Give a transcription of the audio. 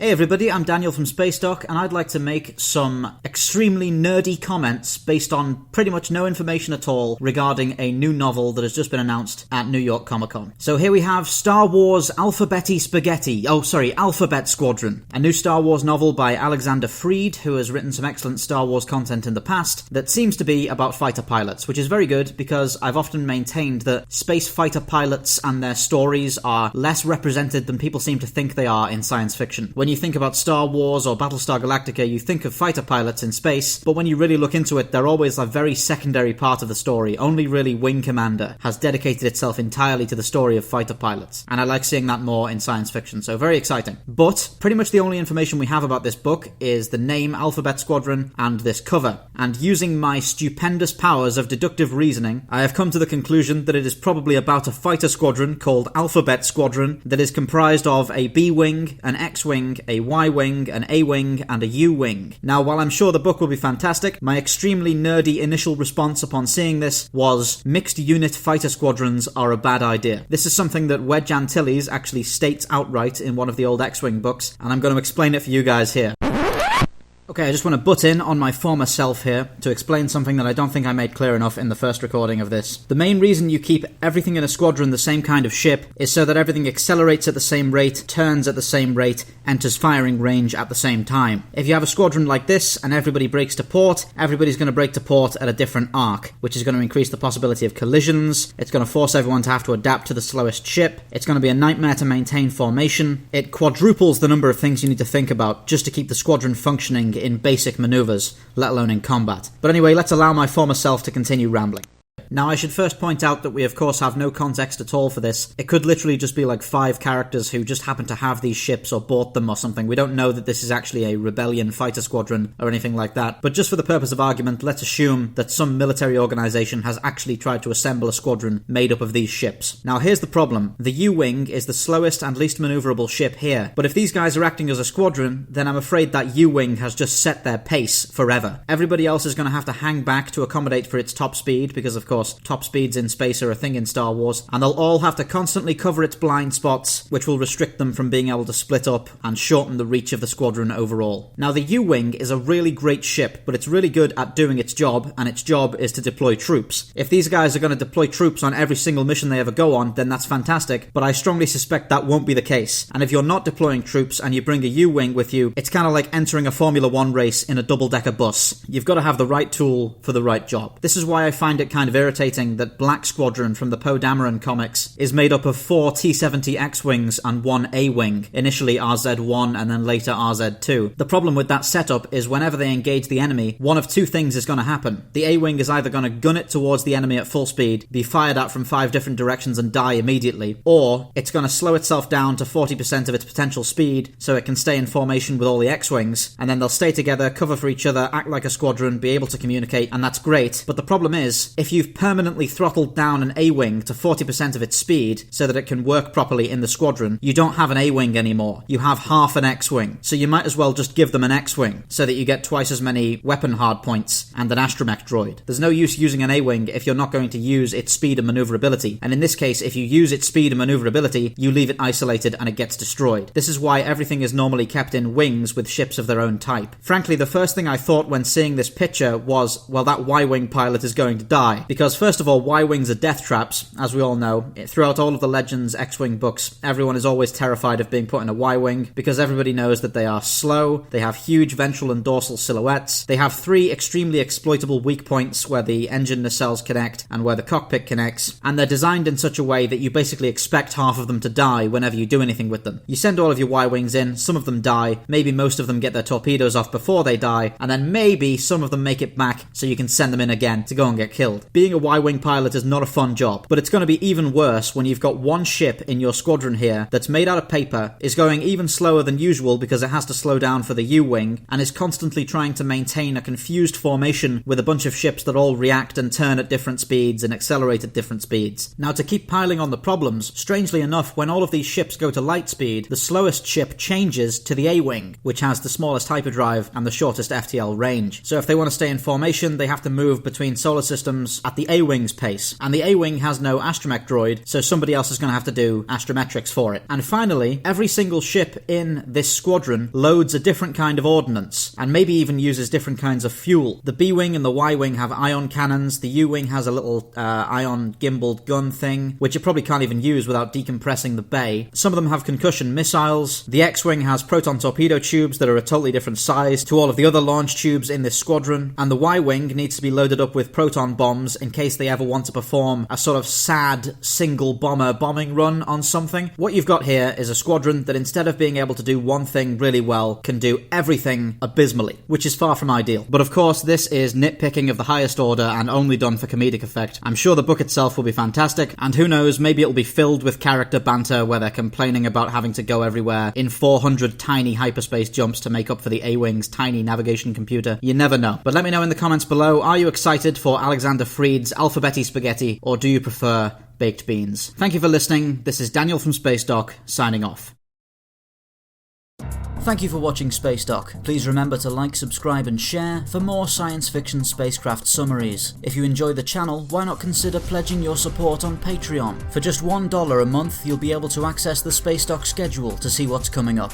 Hey everybody, I'm Daniel from Spacedock, and I'd like to make some extremely nerdy comments based on pretty much no information at all regarding a new novel that has just been announced at New York Comic Con. So here we have Star Wars Alphabet Squadron, a new Star Wars novel by Alexander Freed, who has written some excellent Star Wars content in the past that seems to be about fighter pilots, which is very good because I've often maintained that space fighter pilots and their stories are less represented than people seem to think they are in science fiction. When you think about Star Wars or Battlestar Galactica, you think of fighter pilots in space, but when you really look into it, they're always a very secondary part of the story. Only really Wing Commander has dedicated itself entirely to the story of fighter pilots, and I like seeing that more in science fiction, so very exciting. But pretty much the only information we have about this book is the name Alphabet Squadron and this cover, and using my stupendous powers of deductive reasoning, I have come to the conclusion that it is probably about a fighter squadron called Alphabet Squadron that is comprised of a B-Wing, an X-Wing, a Y-Wing, an A-Wing, and a U-Wing. Now, while I'm sure the book will be fantastic, my extremely nerdy initial response upon seeing this was mixed unit fighter squadrons are a bad idea. This is something that Wedge Antilles actually states outright in one of the old X-Wing books, and I'm going to explain it for you guys here. Okay, I just want to butt in on my former self here to explain something that I don't think I made clear enough in the first recording of this. The main reason you keep everything in a squadron the same kind of ship is so that everything accelerates at the same rate, turns at the same rate, enters firing range at the same time. If you have a squadron like this and everybody breaks to port, everybody's going to break to port at a different arc, which is going to increase the possibility of collisions. It's going to force everyone to have to adapt to the slowest ship. It's going to be a nightmare to maintain formation. It quadruples the number of things you need to think about just to keep the squadron functioning in basic maneuvers, let alone in combat. But anyway, let's allow my former self to continue rambling. Now, I should first point out that we of course have no context at all for this. It could literally just be like 5 characters who just happen to have these ships or bought them or something. We don't know that this is actually a rebellion fighter squadron or anything like that. But just for the purpose of argument, let's assume that some military organization has actually tried to assemble a squadron made up of these ships. Now, here's the problem. The U-Wing is the slowest and least maneuverable ship here. But if these guys are acting as a squadron, then I'm afraid that U-Wing has just set their pace forever. Everybody else is going to have to hang back to accommodate for its top speed, because of course top speeds in space are a thing in Star Wars, and they'll all have to constantly cover its blind spots, which will restrict them from being able to split up and shorten the reach of the squadron overall. Now, the U-Wing is a really great ship, but it's really good at doing its job, and its job is to deploy troops. If these guys are going to deploy troops on every single mission they ever go on, then that's fantastic, but I strongly suspect that won't be the case. And if you're not deploying troops and you bring a U-Wing with you, it's kind of like entering a Formula 1 race in a double-decker bus. You've got to have the right tool for the right job. This is why I find it kind of irritating that Black Squadron from the Poe Dameron comics is made up of 4 T-70 X-Wings and 1 A-Wing, initially RZ-1 and then later RZ-2. The problem with that setup is whenever they engage the enemy, one of 2 things is going to happen. The A-Wing is either going to gun it towards the enemy at full speed, be fired at from 5 different directions and die immediately, or it's going to slow itself down to 40% of its potential speed so it can stay in formation with all the X-Wings, and then they'll stay together, cover for each other, act like a squadron, be able to communicate, and that's great. But the problem is, if you've permanently throttled down an A-Wing to 40% of its speed so that it can work properly in the squadron, you don't have an A-Wing anymore. You have half an X-Wing. So you might as well just give them an X-Wing so that you get twice as many weapon hardpoints and an astromech droid. There's no use using an A-Wing if you're not going to use its speed and maneuverability. And in this case, if you use its speed and maneuverability, you leave it isolated and it gets destroyed. This is why everything is normally kept in wings with ships of their own type. Frankly, the first thing I thought when seeing this picture was, well, that Y-Wing pilot is going to die. Because first of all, Y-Wings are death traps, as we all know. Throughout all of the Legends X-Wing books, everyone is always terrified of being put in a Y-Wing because everybody knows that they are slow, they have huge ventral and dorsal silhouettes, they have 3 extremely exploitable weak points where the engine nacelles connect and where the cockpit connects, and they're designed in such a way that you basically expect half of them to die whenever you do anything with them. You send all of your Y-Wings in, some of them die, maybe most of them get their torpedoes off before they die, and then maybe some of them make it back so you can send them in again to go and get killed. Being a Y-Wing pilot is not a fun job, but it's going to be even worse when you've got one ship in your squadron here that's made out of paper, is going even slower than usual because it has to slow down for the U-Wing, and is constantly trying to maintain a confused formation with a bunch of ships that all react and turn at different speeds and accelerate at different speeds. Now, to keep piling on the problems, strangely enough, when all of these ships go to light speed, the slowest ship changes to the A-Wing, which has the smallest hyperdrive and the shortest FTL range. So if they want to stay in formation, they have to move between solar systems at at the A-Wing's pace, and the A-Wing has no astromech droid, so somebody else is going to have to do astrometrics for it. And finally, every single ship in this squadron loads a different kind of ordnance, and maybe even uses different kinds of fuel. The B-Wing and the Y-Wing have ion cannons, the U-Wing has a little ion gimbaled gun thing, which it probably can't even use without decompressing the bay. Some of them have concussion missiles. The X-Wing has proton torpedo tubes that are a totally different size to all of the other launch tubes in this squadron, and the Y-Wing needs to be loaded up with proton bombs in case they ever want to perform a sort of sad single bomber bombing run on something. What you've got here is a squadron that instead of being able to do one thing really well, can do everything abysmally, which is far from ideal. But of course, this is nitpicking of the highest order and only done for comedic effect. I'm sure the book itself will be fantastic, and who knows, maybe it'll be filled with character banter where they're complaining about having to go everywhere in 400 tiny hyperspace jumps to make up for the A-Wing's tiny navigation computer. You never know. But let me know in the comments below, are you excited for Alexander Freed's Alphabeti Spaghetti, or do you prefer baked beans? Thank you for listening. This is Daniel from Spacedock, signing off. Thank you for watching Spacedock. Please remember to like, subscribe and share for more science fiction spacecraft summaries. If you enjoy the channel, why not consider pledging your support on Patreon? For just $1 a month, you'll be able to access the Spacedock schedule to see what's coming up.